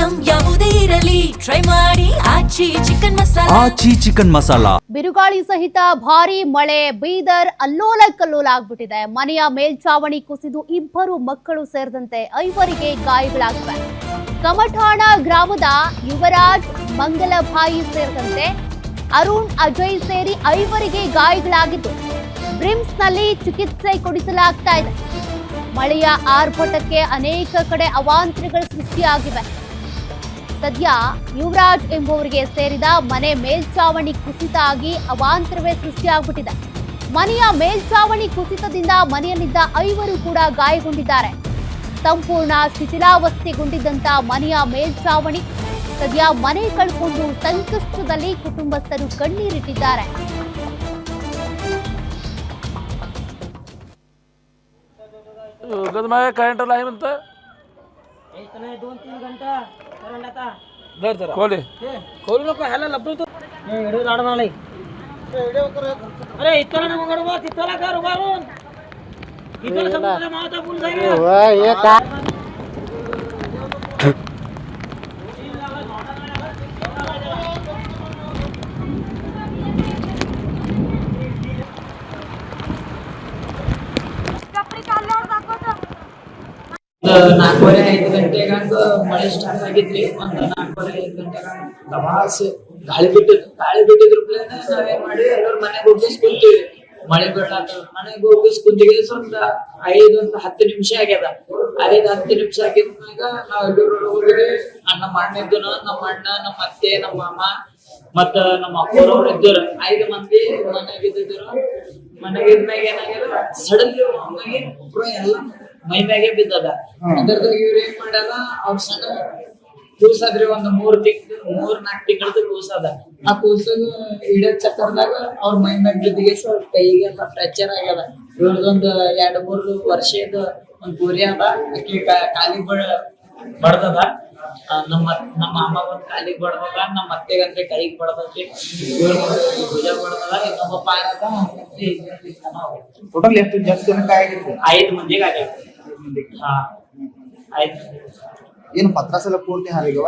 Item ಯಾವುದೇ ಇರಲಿ try ಮಾಡಿ ಆಚಿ ಚಿಕನ್ ಮಸಾಲಾ. ಬಿರುಗಾಳಿ ಸಹಿತ ಭಾರೀ ಮಳೆ, ಬೀದರ್ ಅಲ್ಲೋಲ ಕಲ್ಲೋಲ ಆಗ್ಬಿಟ್ಟಿದೆ. ಮನೆಯ ಮೇಲ್ಚಾವಣಿ ಕುಸಿದು ಇಬ್ಬರು ಮಕ್ಕಳು ಸೇರಿದಂತೆ 5 ಗಾಯಗಳಾಗಿವೆ. ಕಮಠಾಣ ಗ್ರಾಮದ ಯುವರಾಜ್, ಮಂಗಲಭಾಯಿ ಸೇರಿದಂತೆ ಅರುಣ್, ಅಜಯ್ ಸೇರಿ 5 ಗಾಯಗಳಾಗಿದ್ದು ಬ್ರಿಮ್ಸ್ನಲ್ಲಿ ಚಿಕಿತ್ಸೆ ಕೊಡಿಸಲಾಗ್ತಾ ಇದೆ. ಮಳೆಯ ಆರ್ಭಟಕ್ಕೆ ಅನೇಕ ಕಡೆ ಅವಾಂತರಗಳು ಸೃಷ್ಟಿಯಾಗಿವೆ. ಸದ್ಯ ಯುವರಾಜ್ ಎಂಬುವರಿಗೆ ಸೇರಿದ ಮನೆ ಮೇಲ್ಚಾವಣಿ ಕುಸಿತ ಆಗಿ ಅವಾಂತರವೇ ಸೃಷ್ಟಿಯಾಗ್ಬಿಟ್ಟಿದೆ. ಮನೆಯ ಮೇಲ್ಚಾವಣಿ ಕುಸಿತದಿಂದ ಮನೆಯಲ್ಲಿದ್ದ 5 ಕೂಡ ಗಾಯಗೊಂಡಿದ್ದಾರೆ. ಸಂಪೂರ್ಣ ಶಿಥಿಲಾವಸ್ಥೆಗೊಂಡಿದ್ದಂತ ಮನೆಯ ಮೇಲ್ಚಾವಣಿ ಸದ್ಯ ಮನೆ ಕಳ್ಕೊಂಡು ಸಂಕಷ್ಟದಲ್ಲಿ ಕುಟುಂಬಸ್ಥರು ಕಣ್ಣೀರಿಟ್ಟಿದ್ದಾರೆ. करंट आहे म्हणतं इतने 2-3 घंटा करंट आता धर जरा खोले खोलू नको ह्याला लपडू तो व्हिडिओ काढून आलाय अरे इथला ना मगर बा तिथला कर उभारून इथला समुद्र मावता पूल जाईल हे का ನಾಲ್ಕೂವರೆ 5 ಗಂಟೆಗೆ ಮಳೆ ಸ್ಟಾರ್ಟ್ ಆಗಿದ್ರಿ. ಒಂದು 4:30-5 ಗಂಟೆಗೆ ಪ್ರವಾಸ ಗಾಳಿ ಬಿಟ್ಟಿದ್ರು ನಾವೇನ್ ಮಾಡಿ ಎಲ್ಲರೂ ಮನೆಗೆ ಹೋಗಿಸ್ ಕುಂತೀವಿ. ಮಳೆ ಬೀಳಾತ ಮನೆಗೆ ಹೋಗಿಸ್ ಕುಂತೀವಿ. ಒಂದು 5-10 ನಿಮಿಷ ಆಗ್ಯದ. 5-10 ನಿಮಿಷ ಆಗಿದ್ಮ್ಯಾಗ ನಾವ್ ಎಲ್ಲರೂ ಹೋಗಿದ್ವಿ. ನಮ್ಮ ಅಣ್ಣ ಇದ್ದನು, ನಮ್ಮ ಅಣ್ಣ, ನಮ್ಮ ಅತ್ತೆ, ನಮ್ಮ ಮಾಮ ಮತ್ತ ನಮ್ಮ ಅಪ್ಪರವ್ರು ಇದ್ದರು. 5 ಮಂದಿ ಮನೆಗಿದ್ದಿದ್ರು. ಮನೆಗಿದ್ಮ್ಯಾಗ ಏನಾಗ್ಯದ, ಸಡನ್ಲಿ ಒಮ್ಮೆಗೆ ಎಲ್ಲ ಮೈ ಮ್ಯಾಗೆ ಬಿದ್ದದ. ಅದ್ರದಾಗ ಇವ್ರ ಏನ್ ಮಾಡ್ಯಾರ, ಅವ್ರ ಸಣ್ಣ ಕೂಸದ್ರಿ, ಒಂದು 3-4 ತಿಂಗಳದ ಕೂಸದ. ಆ ಕೂಸಗ ಹಿಡಿಯೋ ಚಕ್ಕರ್ದಾಗ ಅವ್ರ ಮೈ ಮ್ಯಾಗ ಬಿದ್ದಿಗೆ ಸ್ವಲ್ಪ ಕೈಗೆಲ್ಲ ಫ್ರಾಕ್ಚರ್ ಆಗ್ಯದ. ಇವ್ರದೊಂದು 2-3 ವರ್ಷದ ಒಂದ್ ಪೂರಿ ಅದ. ಆಕಿ ಕಾಲಿಗೆ ಬಡ್ದದ. ನಮ್ಮ ಅಮ್ಮ ಒಂದ್ ಕಾಲಿಗೆ ಬಡ್ದದ. ನಮ್ಮ ಅತ್ತೆಗಂದ್ರೆ ಕೈಗೆ ಬಡ್ದತಿ. ಭುಜ ಬಡ್ದದ. ಇನ್ನೊಬ್ಬ ಪಾಯದ. ಟೋಟಲ್ ಎಷ್ಟು ಜನಕ್ಕೆ ಆಗಿತ್ತು? 5 ಮಂದಿಗೆ ಆಗ್ಯಾವ. ಹಾ, 5 ಏನು ಪತ್ರಾಸೆಲ್ಲ ಪೂರ್ತಿ ಹಾರಿಗವ?